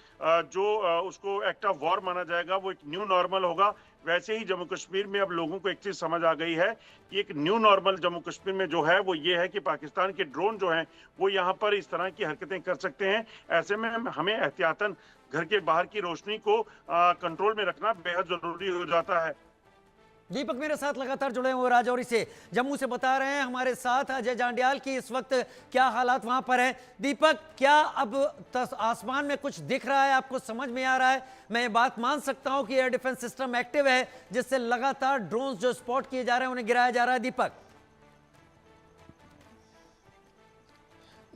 जो उसको एक्ट ऑफ वॉर माना जाएगा वो एक न्यू नॉर्मल होगा। वैसे ही जम्मू कश्मीर में अब लोगों को एक चीज समझ आ गई है कि एक न्यू नॉर्मल जम्मू कश्मीर में जो है वो ये है कि पाकिस्तान के ड्रोन जो हैं वो यहाँ पर इस तरह की हरकतें कर सकते हैं। ऐसे में हमें एहतियातन घर के बाहर की रोशनी को कंट्रोल में रखना बेहद जरूरी हो जाता है। दीपक मेरे साथ लगातार जुड़े हुए राजौरी से, जम्मू से बता रहे हैं हमारे साथ अजय जांडियाल की इस वक्त क्या हालात वहां पर है। दीपक, क्या अब आसमान में कुछ दिख रहा है, आपको समझ में आ रहा है? मैं ये बात मान सकता हूं कि एयर डिफेंस सिस्टम एक्टिव है जिससे लगातार ड्रोन्स जो स्पॉट किए जा रहे हैं उन्हें गिराया जा रहा है? दीपक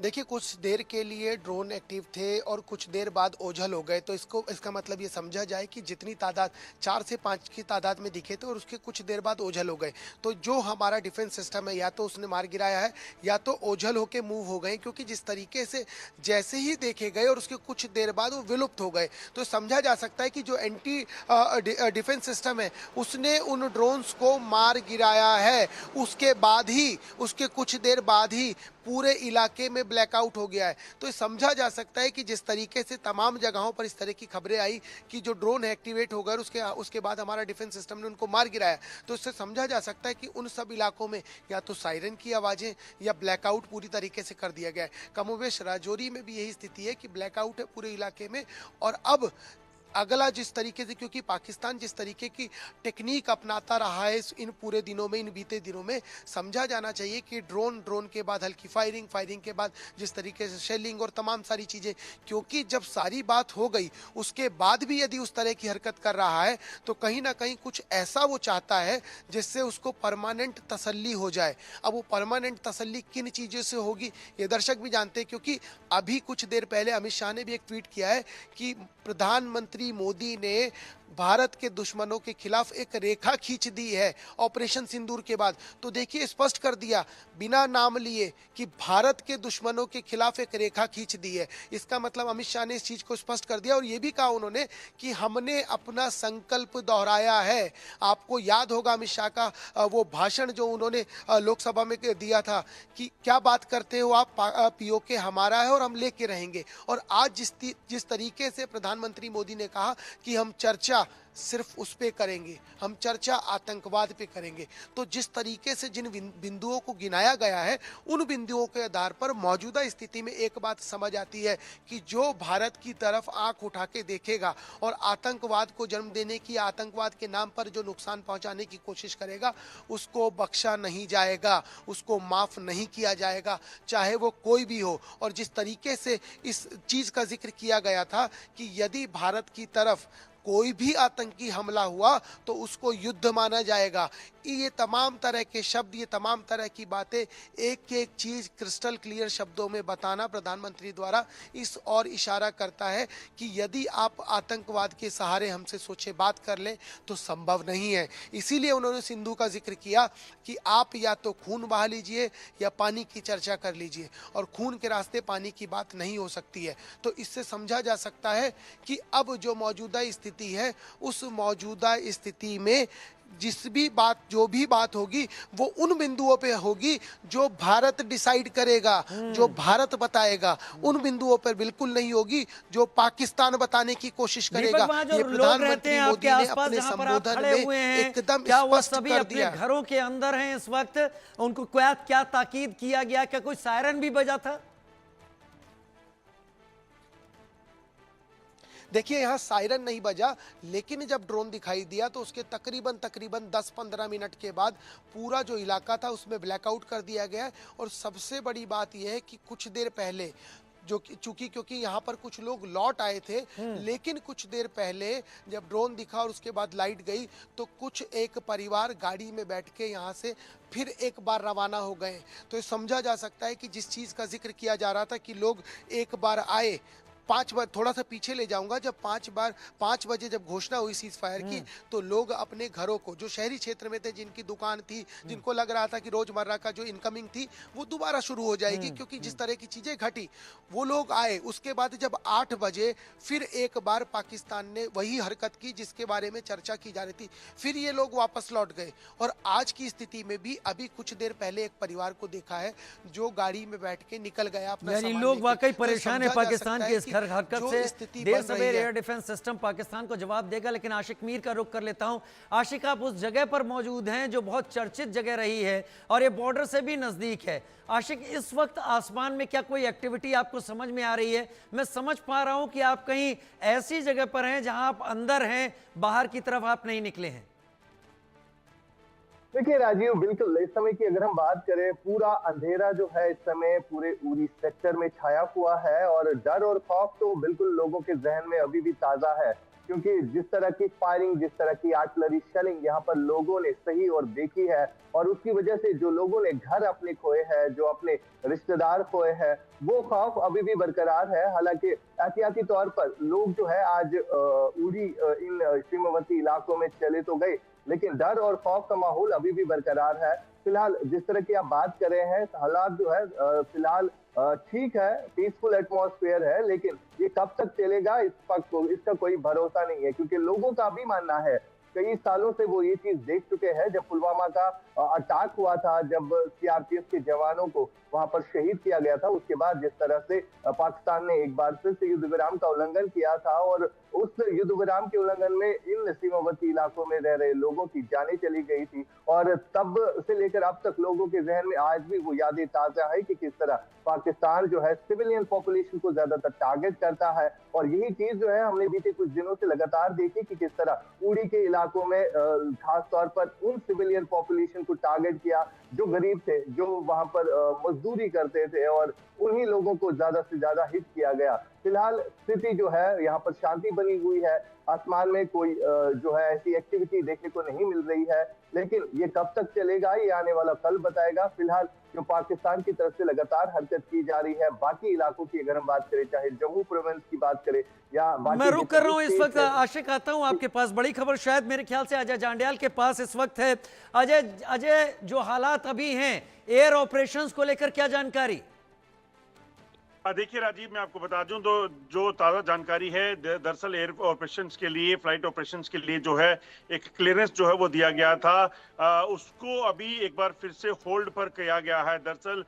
देखिए, कुछ देर के लिए ड्रोन एक्टिव थे और कुछ देर बाद ओझल हो गए, तो इसका मतलब ये समझा जाए कि जितनी तादाद 4 से 5 की तादाद में दिखे थे और उसके कुछ देर बाद ओझल हो गए। तो जो हमारा डिफेंस सिस्टम है, या तो उसने मार गिराया है या तो ओझल होके मूव हो गए, क्योंकि जिस तरीके से जैसे ही देखे गए और उसके कुछ देर बाद वो विलुप्त हो गए, तो समझा जा सकता है कि जो एंटी डिफेंस सिस्टम है उसने उन ड्रोन्स को मार गिराया है। उसके बाद ही, उसके कुछ देर बाद ही पूरे इलाके में ब्लैकआउट हो गया है। तो ये समझा जा सकता है कि जिस तरीके से तमाम जगहों पर इस तरह की खबरें आई कि जो ड्रोन एक्टिवेट हो गए और उसके बाद हमारा डिफेंस सिस्टम ने उनको मार गिराया, तो इससे समझा जा सकता है कि उन सब इलाकों में या तो सायरन की आवाज़ें या ब्लैकआउट पूरी तरीके से कर दिया गया है। कमोबेश राजौरी में भी यही स्थिति है कि ब्लैकआउट है पूरे इलाके में। और अब अगला जिस तरीके से, क्योंकि पाकिस्तान जिस तरीके की टेक्निक अपनाता रहा है इन पूरे दिनों में, इन बीते दिनों में, समझा जाना चाहिए कि ड्रोन के बाद हल्की फायरिंग के बाद जिस तरीके से शेलिंग और तमाम सारी चीज़ें, क्योंकि जब सारी बात हो गई उसके बाद भी यदि उस तरह की हरकत कर रहा है तो कहीं ना कहीं कुछ ऐसा वो चाहता है जिससे उसको परमानेंट तसल्ली हो जाए। अब वो परमानेंट तसल्ली किन चीज़ों से होगी ये दर्शक भी जानते हैं, क्योंकि अभी कुछ देर पहले अमित शाह ने भी एक ट्वीट किया है कि प्रधानमंत्री मोदी ने भारत के दुश्मनों के खिलाफ एक रेखा खींच दी है ऑपरेशन सिंदूर के बाद। तो देखिए, स्पष्ट कर दिया बिना नाम लिए कि भारत के दुश्मनों के खिलाफ एक रेखा खींच दी है। इसका मतलब अमित शाह ने इस चीज को स्पष्ट कर दिया और ये भी कहा उन्होंने कि हमने अपना संकल्प दोहराया है। आपको याद होगा अमित शाह का वो भाषण जो उन्होंने लोकसभा में दिया था कि क्या बात करते हो आप, पीओके हमारा है और हम लेके रहेंगे। और आज जिस तरीके से प्रधानमंत्री मोदी ने कहा कि हम चर्चा सिर्फ उस पे करेंगे, हम चर्चा आतंकवाद पे करेंगे, तो जिस तरीके से जिन बिंदुओं को गिनाया गया है उन बिंदुओं के आधार पर मौजूदा स्थिति में एक बात समझ आती है कि जो भारत की तरफ आंख उठा के देखेगा और आतंकवाद को जन्म देने की, आतंकवाद के नाम पर जो नुकसान पहुंचाने की कोशिश करेगा उसको बख्शा नहीं जाएगा, उसको माफ नहीं किया जाएगा, चाहे वो कोई भी हो। और जिस तरीके से इस चीज का जिक्र किया गया था कि यदि भारत की तरफ कोई भी आतंकी हमला हुआ तो उसको युद्ध माना जाएगा, ये तमाम तरह के शब्द, ये तमाम तरह की बातें, एक एक चीज क्रिस्टल क्लियर शब्दों में बताना प्रधानमंत्री द्वारा इस और इशारा करता है कि यदि आप आतंकवाद के सहारे हमसे सोचे बात कर लें तो संभव नहीं है। इसीलिए उन्होंने सिंधु का जिक्र किया कि आप या तो खून बहा लीजिए या पानी की चर्चा कर लीजिए, और खून के रास्ते पानी की बात नहीं हो सकती है। तो इससे समझा जा सकता है कि अब जो मौजूदा स्थिति है उस मौजूदा स्थिति में जो भी बात होगी वो उन बिंदुओं पे होगी जो भारत डिसाइड करेगा, जो भारत बताएगा। उन बिंदुओं पर बिल्कुल नहीं होगी जो पाकिस्तान बताने की कोशिश करेगा। ये प्रधानमंत्री मोदी ने अपने संबोधन में एकदम स्पष्ट कर दिया। घरों के अंदर हैं इस वक्त, उनको क्या ताकीद किया गया? क्या कोई सायरन भी बजा था? देखिए, यहाँ सायरन नहीं बजा, लेकिन जब ड्रोन दिखाई दिया तो उसके तकरीबन 10-15 मिनट के बाद पूरा जो इलाका था उसमें ब्लैकआउट कर दिया गया है। और सबसे बड़ी बात यह है कि कुछ देर पहले क्योंकि यहाँ पर कुछ लोग लौट आए थे, लेकिन कुछ देर पहले जब ड्रोन दिखा और उसके बाद लाइट गई तो कुछ एक परिवार गाड़ी में बैठ के यहाँ से फिर एक बार रवाना हो गए। तो ये समझा जा सकता है कि जिस चीज़ का जिक्र किया जा रहा था कि लोग एक बार आए, 5 बार, थोड़ा सा पीछे ले जाऊंगा, जब 5 बजे जब घोषणा हुई सीज फायर की तो लोग अपने घरों को, जो शहरी क्षेत्र में थे, जिनकी दुकान थी, जिनको लग रहा था कि रोजमर्रा का जो इनकमिंग थी वो दोबारा शुरू हो जाएगी क्योंकि जिस तरह की चीजें घटी, वो लोग आए। उसके बाद जब 8 बजे फिर एक बार पाकिस्तान ने वही हरकत की जिसके बारे में चर्चा की जा रही थी, फिर ये लोग वापस लौट गए। और आज की स्थिति में भी अभी कुछ देर पहले एक परिवार को देखा है जो गाड़ी में बैठ के निकल गया अपना यानी सामान लोग लेके। वाकई तो परेशान है समझा जा पाकिस्तान सकता की है इस कि हरकत जो से। स्थिति देर बन रही सवेर है। एयर डिफेंस सिस्टम पाकिस्तान को जवाब देगा, लेकिन आशिक मीर का रुख कर लेता हूं। आशिक, आप उस जगह पर मौजूद हैं जो बहुत चर्चित जगह रही है और ये बॉर्डर से भी नजदीक है। आशिक, इस वक्त आसमान में क्या कोई एक्टिविटी आपको समझ में आ रही है? मैं समझ पा रहा हूं कि आप कहीं ऐसी जगह पर हैं जहां आप अंदर हैं, बाहर की तरफ आप नहीं निकले हैं। देखिए राजीव, बिल्कुल इस समय की अगर हम बात करें, पूरा अंधेरा जो है इस समय पूरे उरी सेक्टर में छाया हुआ है और डर और खौफ तो बिल्कुल लोगों के जहन में अभी भी ताजा है, क्योंकि जिस तरह की फायरिंग, जिस तरह की आर्टिलरी शेलिंग यहाँ पर लोगों ने सही और देखी है, और उसकी वजह से जो लोगों ने घर अपने खोए हैं, जो अपने रिश्तेदार खोए हैं, वो खौफ अभी भी बरकरार है। हालांकि एहतियाती तौर पर लोग जो है आज उड़ी इन सीमावर्ती इलाकों में चले तो गए, लेकिन डर और खौफ का माहौल अभी भी बरकरार है। फिलहाल जिस तरह की आप बात कर रहे हैं, हालात जो है फिलहाल ठीक है, पीसफुल एटमॉस्फेयर है, लेकिन ये कब तक चलेगा इसका कोई भरोसा नहीं है, क्योंकि लोगों का भी मानना है, कई सालों से वो ये चीज देख चुके हैं। जब पुलवामा का अटैक हुआ था, जब सीआरपीएफ के जवानों को वहां पर शहीद किया गया था, उसके बाद जिस तरह से पाकिस्तान ने एक बार फिर से युद्ध विराम का उल्लंघन किया था, और उस युद्ध विराम के उल्लंघन में इन सीमावर्ती इलाकों में रह रहे लोगों की जानें चली गई थी, और तब से लेकर अब तक लोगों के जहन में आज भी वो यादें ताजा है कि किस तरह पाकिस्तान जो है सिविलियन पॉपुलेशन को ज्यादातर टारगेट करता है। और यही चीज जो है हमने बीते कुछ दिनों से लगातार देखी कि किस तरह उड़ी के इलाकों में खास तौर पर उन सिविलियन पॉपुलेशन को टारगेट किया जो गरीब थे, जो वहां पर मजदूरी करते थे, और उन्हीं लोगों को ज्यादा से ज्यादा हिट किया गया। फिलहाल स्थिति जो है यहाँ पर शांति बनी हुई है, आसमान में कोई जो है ऐसी एक्टिविटी देखने को नहीं मिल रही है, लेकिन ये कब तक चलेगा ये आने वाला कल बताएगा। फिलहाल जो पाकिस्तान की तरफ से लगातार हरकत की जा रही है बाकी इलाकों की, अगर हम बात करें, चाहे जम्मू प्रोविंस की बात करें या मैं रुक कर रहा हूं इस वक्त। आशिक आता हूं आपके पास, बड़ी खबर शायद मेरे ख्याल से अजय जांडियाल के पास इस वक्त है। अजय, जो हालात अभी हैं एयर ऑपरेशंस को लेकर क्या जानकारी? देखिए राजीव, मैं आपको बता दूं तो जो ताज़ा जानकारी है, दरअसल एयर ऑपरेशंस के लिए, फ्लाइट ऑपरेशंस के लिए जो है एक क्लियरेंस जो है वो दिया गया था, उसको अभी एक बार फिर से होल्ड पर किया गया है। दरअसल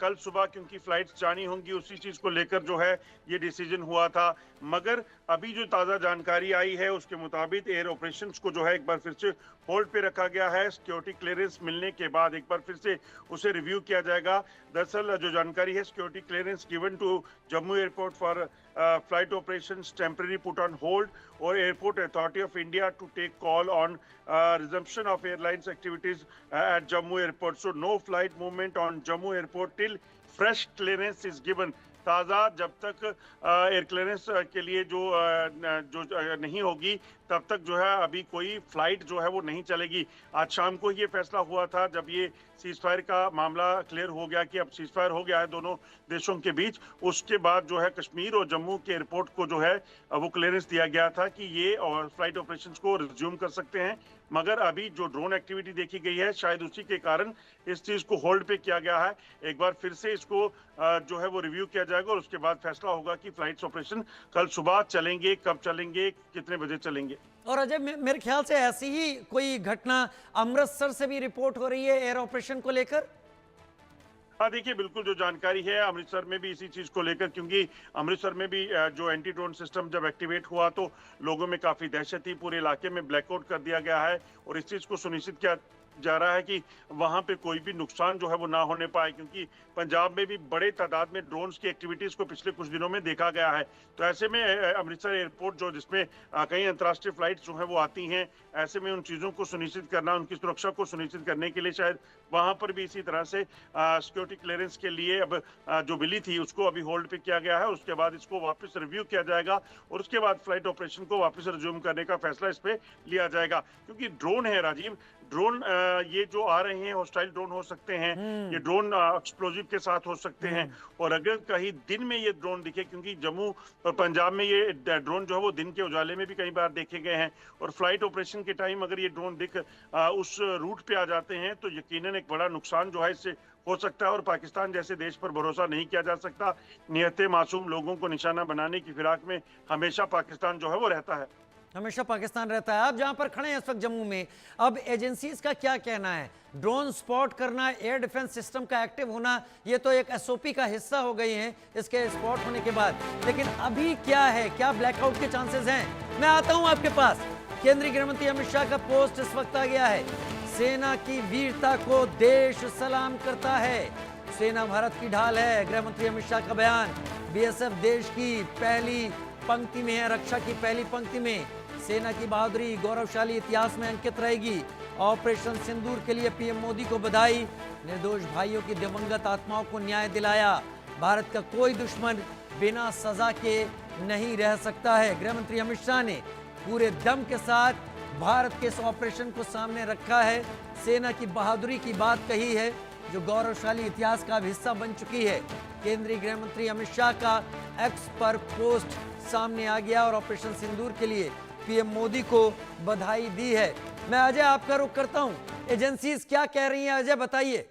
कल सुबह क्योंकि फ्लाइट्स जानी होंगी, उसी चीज को लेकर जो है ये डिसीजन हुआ था, मगर अभी जो ताज़ा जानकारी आई है उसके मुताबिक एयर ऑपरेशंस को जो है एक बार फिर से होल्ड पे रखा गया है। सिक्योरिटी क्लियरेंस मिलने के बाद एक बार फिर से उसे रिव्यू किया जाएगा। दरअसल जो जानकारी है, security clearance given to Jammu airport for flight operations temporary put on hold, और airport authority of India to take call on resumption of airlines activities at Jammu airport. So no flight movement on Jammu airport till fresh clearance is given. ताज़ा जब तक एयर क्लियरेंस के लिए जो नहीं होगी, तब तक जो है अभी कोई फ्लाइट जो है वो नहीं चलेगी। आज शाम को ये फैसला हुआ था जब ये सीज फायर का मामला क्लियर हो गया कि अब सीज फायर हो गया है दोनों देशों के बीच, उसके बाद जो है कश्मीर और जम्मू के एयरपोर्ट को जो है वो क्लियरेंस दिया गया था कि ये और फ्लाइट ऑपरेशंस को रिज्यूम कर सकते हैं। मगर अभी जो ड्रोन एक्टिविटी देखी गई है, शायद उसी के कारण इस चीज को होल्ड पे किया गया है। एक बार फिर से इसको जो है वो रिव्यू किया जाएगा और उसके बाद फैसला होगा कि फ्लाइट्स ऑपरेशन कल सुबह चलेंगे, कब चलेंगे, कितने बजे चलेंगे। और अजय, मेरे ख्याल से ऐसी ही कोई घटना अमृतसर से भी रिपोर्ट हो रही है एयर ऑपरेशन को लेकर। हाँ देखिए, बिल्कुल जो जानकारी है अमृतसर में भी इसी चीज को लेकर, क्योंकि अमृतसर में भी जो एंटी ड्रोन सिस्टम जब एक्टिवेट हुआ तो लोगों में काफी दहशत थी, पूरे इलाके में ब्लैकआउट कर दिया गया है और इस चीज को सुनिश्चित किया जा रहा है कि वहां पे कोई भी नुकसान जो है वो ना होने पाए, क्योंकि पंजाब में भी बड़े तादाद में ड्रोन्स की एक्टिविटीज को पिछले कुछ दिनों में देखा गया है। तो ऐसे में अमृतसर एयरपोर्ट जो जिसमें कई अंतर्राष्ट्रीय फ्लाइट्स जो है वो आती हैं, ऐसे में उन चीजों को सुनिश्चित करना, उनकी सुरक्षा को सुनिश्चित करने के लिए शायद वहां पर भी इसी तरह से सिक्योरिटी क्लियरेंस के लिए अब जो मिली थी उसको अभी होल्ड पे किया गया है। उसके बाद इसको वापस रिव्यू किया जाएगा और उसके बाद फ्लाइट ऑपरेशन को वापस रिज्यूम करने का फैसला इस पे लिया जाएगा। क्योंकि ड्रोन है राजीव, ड्रोन ये जो आ रहे हैं हॉस्टाइल ड्रोन हो सकते हैं, ये ड्रोन एक्सप्लोजिव के साथ हो सकते हैं, और अगर कहीं दिन में ये ड्रोन दिखे, क्योंकि जम्मू और पंजाब में ये ड्रोन जो है वो दिन के उजाले में भी कई बार देखे गए हैं, और फ्लाइट ऑपरेशन के टाइम अगर ये ड्रोन दिख उस रूट पे आ जाते हैं तो यकीनन एक बड़ा नुकसान जो है इससे हो सकता है। और पाकिस्तान जैसे देश पर भरोसा नहीं किया जा सकता। निहत्ते मासूम लोगों को निशाना बनाने की फिराक में हमेशा पाकिस्तान जो है वो रहता है, हमेशा पाकिस्तान रहता है। आप जहां पर खड़े हैं इस वक्त जम्मू में, अब एजेंसीज का क्या कहना है? ड्रोन स्पॉट करना, एयर डिफेंस सिस्टम का एक्टिव होना, ये तो एक एसओपी का हिस्सा हो गई है इसके स्पॉट होने के बाद, लेकिन अभी क्या है, क्या ब्लैकआउट के चांसेस हैं? मैं आता हूं आपके पास। केंद्रीय गृह मंत्री अमित शाह का पोस्ट इस वक्त आ गया है। सेना की वीरता को देश सलाम करता है, सेना भारत की ढाल है, गृह मंत्री अमित शाह का बयान। बीएसएफ देश की पहली पंक्ति में है, रक्षा की पहली पंक्ति में। सेना की बहादुरी गौरवशाली इतिहास में अंकित रहेगी। ऑपरेशन सिंदूर के लिए पीएम मोदी को बधाई। निर्दोष भाइयों की दिवंगत आत्माओं को न्याय दिलाया। भारत का कोई दुश्मन बिना सजा के नहीं रह सकता है। गृह मंत्री अमित शाह ने पूरे दम के साथ भारत के इस ऑपरेशन को सामने रखा है। सेना की बहादुरी की बात कही है, जो गौरवशाली इतिहास का हिस्सा बन चुकी है। केंद्रीय गृह मंत्री अमित शाह का एक्स पर पोस्ट सामने आ गया और ऑपरेशन सिंदूर के लिए पीएम मोदी को बधाई दी है। मैं अजय आपका रुख करता हूं, एजेंसीज क्या कह रही हैं, अजय बताइए।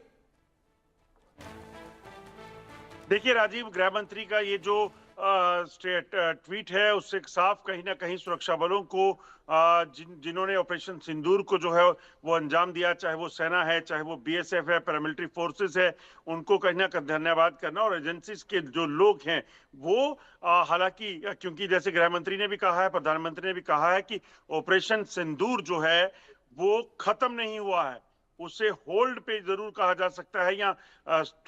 देखिए राजीव, गृह मंत्री का ये जो ट्वीट है उससे साफ कहीं ना कहीं सुरक्षा बलों को जिन्होंने ऑपरेशन सिंदूर को जो है वो अंजाम दिया, चाहे वो सेना है, चाहे वो बीएसएफ है, पैरामिलिट्री फोर्सेस है, उनको कहीं ना कहीं धन्यवाद करना। और एजेंसीज के जो लोग हैं वो हालांकि क्योंकि जैसे गृह मंत्री ने भी कहा है, प्रधानमंत्री ने भी कहा है कि ऑपरेशन सिंदूर जो है वो खत्म नहीं हुआ है, उसे होल्ड पे जरूर कहा जा सकता है या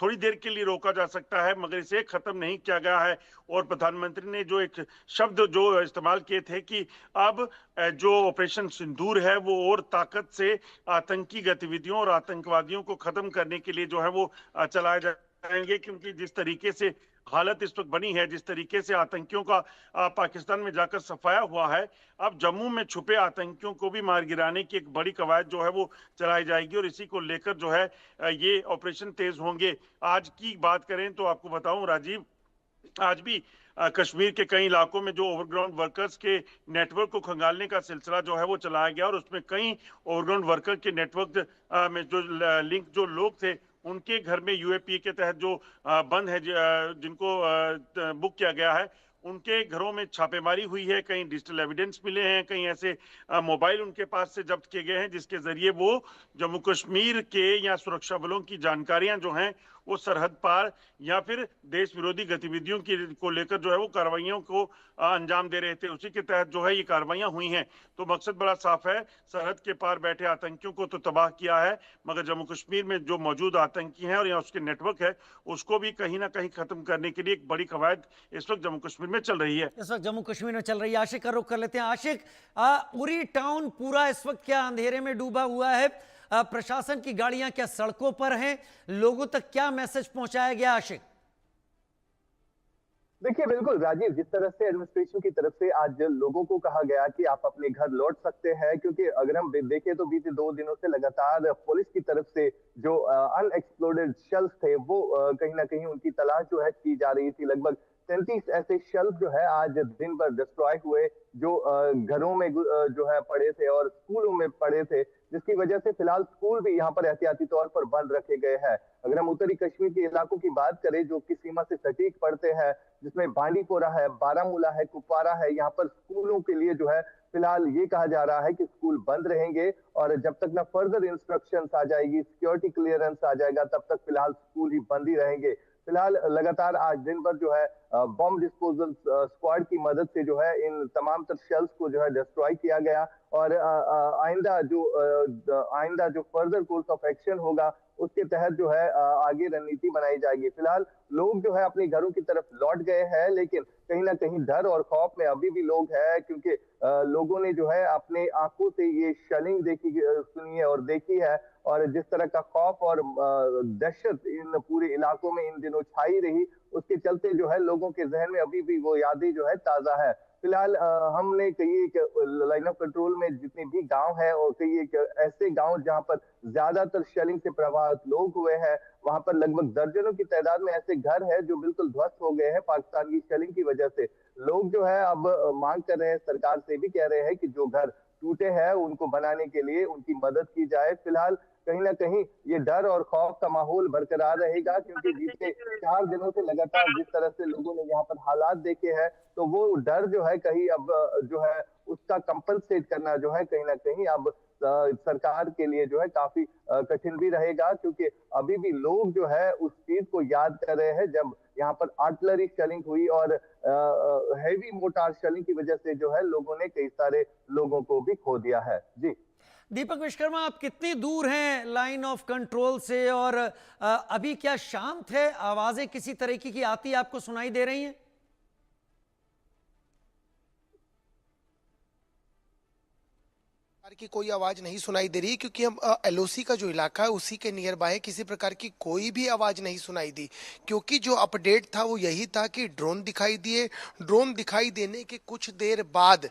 थोड़ी देर के लिए रोका जा सकता है, मगर इसे खत्म नहीं किया गया है। और प्रधानमंत्री ने जो एक शब्द जो इस्तेमाल किए थे कि अब जो ऑपरेशन सिंदूर है वो और ताकत से आतंकी गतिविधियों और आतंकवादियों को खत्म करने के लिए जो है वो चलाए जाएंगे, क्योंकि जिस तरीके से हालत इस वक्त बनी है, जिस तरीके से आतंकियों का पाकिस्तान में जाकर सफाया हुआ है, अब जम्मू में छुपे आतंकियों को भी मार गिराने की एक बड़ी कवायद जो है वो चलाई जाएगी और इसी को लेकर जो है ये ऑपरेशन तेज होंगे। आज की बात करें तो आपको बताऊं राजीव, आज भी कश्मीर के कई इलाकों में जो ओवरग्राउंड वर्कर्स के नेटवर्क को खंगालने का सिलसिला जो है वो चलाया गया और उसमें कई ओवरग्राउंड वर्कर के नेटवर्क में जो लिंक जो लोग थे उनके घर में यूएपी के तहत जो बंद है, जिनको बुक किया गया है, उनके घरों में छापेमारी हुई है। कई डिजिटल एविडेंस मिले हैं, कई ऐसे मोबाइल उनके पास से जब्त किए गए हैं जिसके जरिए वो जम्मू कश्मीर के या सुरक्षा बलों की जानकारियां जो हैं वो सरहद पार या फिर देश विरोधी गतिविधियों की को लेकर जो है वो कार्रवाइयों को अंजाम दे रहे थे। उसी के तहत जो है ये कार्रवाइयां हुई हैं। तो मकसद बड़ा साफ है, सरहद के पार बैठे आतंकियों को तो तबाह किया है, मगर जम्मू कश्मीर में जो मौजूद आतंकी हैं और या उसके नेटवर्क है उसको भी कहीं ना कहीं खत्म करने के लिए एक बड़ी कवायद इस वक्त जम्मू कश्मीर में चल रही है। इस वक्त जम्मू कश्मीर में चल रही है। आशिक का रुख कर लेते हैं। आशिक, उरी टाउन पूरा इस वक्त क्या अंधेरे में डूबा हुआ है? प्रशासन की गाड़ियां क्या सड़कों पर हैं? लोगों तक क्या मैसेज पहुंचाया गया? आशिक, देखिए बिल्कुल राजीव, जिस तरह से एडमिनिस्ट्रेशन की तरफ से आज लोगों को कहा गया कि आप अपने घर लौट सकते हैं, क्योंकि अगर हम देखें तो बीते 2 दिनों से लगातार पुलिस की तरफ से जो अनएक्सप्लोडेड शेल्स थे वो कहीं ना कहीं उनकी तलाश जो है की जा रही थी। लगभग 33 ऐसे शेल्फ जो है आज दिन भर डिस्ट्रॉय हुए, जो घरों में जो है पड़े थे और स्कूलों में पड़े थे, जिसकी वजह से फिलहाल स्कूल भी यहाँ पर एहतियाती तौर पर बंद रखे गए हैं। अगर हम उत्तरी कश्मीर के इलाकों की बात करें जो कि सीमा से सटीक पड़ते हैं, जिसमें बांडीपोरा है, बारामूला है, कुपवारा है, यहाँ पर स्कूलों के लिए जो है फिलहाल ये कहा जा रहा है कि स्कूल बंद रहेंगे और जब तक ना फर्दर इंस्ट्रक्शंस आ जाएगी, सिक्योरिटी क्लियरेंस आ जाएगा, तब तक फिलहाल स्कूल ही बंद ही रहेंगे। फिलहाल लगातार आज दिन भर जो है बॉम्ब डिस्पोजल स्क्वाड की मदद से जो है इन तमाम तर शेल्स को जो है डिस्ट्रॉय किया गया और आइंदा जो फर्दर कोर्स ऑफ एक्शन होगा उसके तहत जो है आगे रणनीति बनाई जाएगी। फिलहाल लोग जो है अपने घरों की तरफ लौट गए हैं, लेकिन कहीं ना कहीं डर और खौफ में अभी भी लोग हैं, क्योंकि लोगों ने जो है अपने आंखों से ये शेलिंग सुनी है और देखी है और जिस तरह का खौफ और दहशत इन पूरे इलाकों में इन दिनों छाई रही, उसके चलते जो है लोगों के जहन में अभी भी वो यादें जो है ताजा है। फिलहाल हमने कई एक लाइन ऑफ कंट्रोल में जितने भी गांव है और कई एक ऐसे गांव जहां पर ज्यादातर शेलिंग से प्रभावित लोग हुए हैं, वहां पर लगभग दर्जनों की तादाद में ऐसे घर है जो बिल्कुल ध्वस्त हो गए हैं पाकिस्तान की शेलिंग की वजह से। लोग जो है अब मांग कर रहे हैं, सरकार से भी कह रहे हैं कि जो घर टूटे हैं उनको बनाने के लिए उनकी मदद की जाए। फिलहाल कहीं ना कहीं ये डर और खौफ का माहौल बरकरार रहेगा, क्योंकि बीते 4 दिनों से लगातार जिस तरह से लोगों ने यहाँ पर हालात देखे हैं, तो वो डर जो है कहीं अब जो है उसका कंपनसेट करना जो है कहीं ना कहीं अब सरकार के लिए जो है काफी कठिन भी रहेगा, क्योंकि अभी भी लोग जो है उस चीज को याद कर रहे हैं जब यहाँ पर आर्टिलरी शेलिंग हुई और हैवी मोटार शेलिंग की वजह से जो है लोगों ने कई सारे लोगों को भी खो दिया है। जी दीपक विश्वकर्मा, आप कितनी दूर हैं लाइन ऑफ कंट्रोल से और अभी क्या शांत है? आवाजें किसी तरीके की आती आपको सुनाई दे रही हैं? की कोई आवाज नहीं सुनाई दे रही, क्योंकि हम एलओसी का जो इलाका है उसी के नियर बाय किसी प्रकार की कोई भी आवाज नहीं सुनाई दी, क्योंकि जो अपडेट था वो यही था कि ड्रोन दिखाई दिए। ड्रोन दिखाई देने के कुछ देर बाद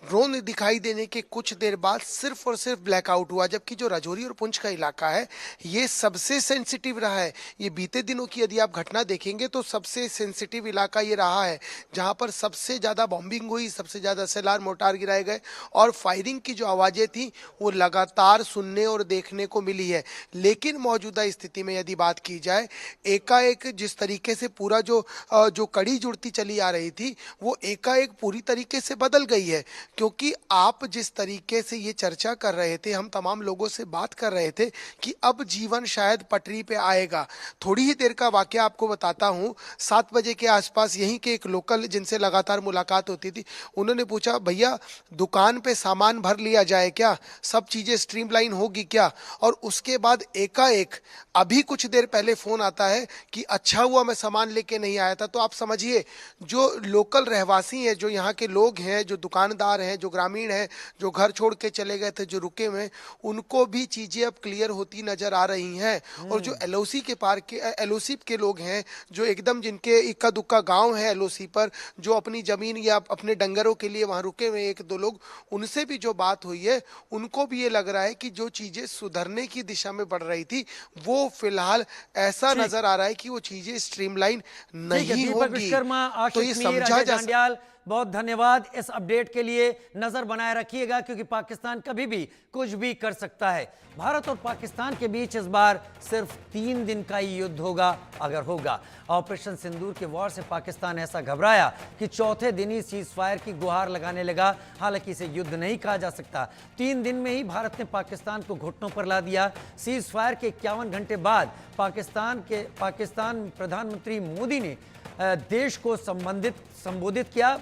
ड्रोन दिखाई देने के कुछ देर बाद सिर्फ और सिर्फ ब्लैकआउट हुआ, जबकि जो राजौरी और पुंछ का इलाका है ये सबसे सेंसिटिव रहा है। ये बीते दिनों की यदि आप घटना देखेंगे तो सबसे सेंसिटिव इलाका ये रहा है, जहां पर सबसे ज्यादा बॉम्बिंग हुई, सबसे ज्यादा एसएलआर मोर्टार गिराए गए और फायरिंग की जो आवाजें थी वो लगातार सुनने और देखने को मिली है। लेकिन मौजूदा स्थिति में यदि बात की जाए, एकाएक जिस तरीके से पूरा जो कड़ी जुड़ती चली आ रही थी वो एकाएक पूरी तरीके से बदल गई है। क्योंकि आप जिस तरीके से ये चर्चा कर रहे थे, हम तमाम लोगों से बात कर रहे थे कि अब जीवन शायद पटरी पे आएगा। थोड़ी ही देर का वाकया आपको बताता हूँ। 7 बजे के आसपास यहीं के एक लोकल जिनसे लगातार मुलाकात होती थी, उन्होंने पूछा, भैया दुकान पे सामान भर लिया जाए क्या, सब चीजें स्ट्रीमलाइन होगी क्या? और उसके बाद एकाएक अभी कुछ देर पहले फोन आता है कि अच्छा हुआ मैं सामान लेके नहीं आया था। तो आप समझिए, जो लोकल रहवासी हैं, जो यहाँ के लोग हैं, जो दुकानदार हैं, जो ग्रामीण हैं, जो घर छोड़ के चले गए थे, जो रुके हुए, उनको भी चीजें अब क्लियर होती नजर आ रही हैं। और जो एलओसी के पार के एलओसी के लोग हैं, जो एकदम जिनके इक्का दुक्का गांव है एलओसी पर, जो अपनी जमीन या अपने डंगरों के लिए वहां रुके हुए 1-2 लोग, उनसे भी जो बात हुई है, उनको भी ये लग रहा है कि जो चीजें सुधरने की दिशा में बढ़ रही थी वो फिलहाल ऐसा नजर आ रहा है कि वो चीजें स्ट्रीमलाइन नहीं दीपक होगी। विश्वकर्मा, तो ये आशिक मीर, समझा अजय जा जांडियाल, बहुत धन्यवाद। इस अपडेट के लिए नजर बनाए रखिएगा, क्योंकि पाकिस्तान कभी भी कुछ भी कर सकता है। भारत और पाकिस्तान के बीच इस बार सिर्फ 3 दिन का ही युद्ध होगा, अगर होगा। ऑपरेशन सिंदूर के वॉर से पाकिस्तान ऐसा घबराया कि चौथे दिन ही सीज फायर की गुहार लगाने लगा। हालांकि इसे युद्ध नहीं कहा जा सकता। 3 दिन में ही भारत ने पाकिस्तान को घुटनों पर ला दिया। सीज फायर के 51 घंटे बाद पाकिस्तान प्रधानमंत्री मोदी ने देश को संबोधित किया।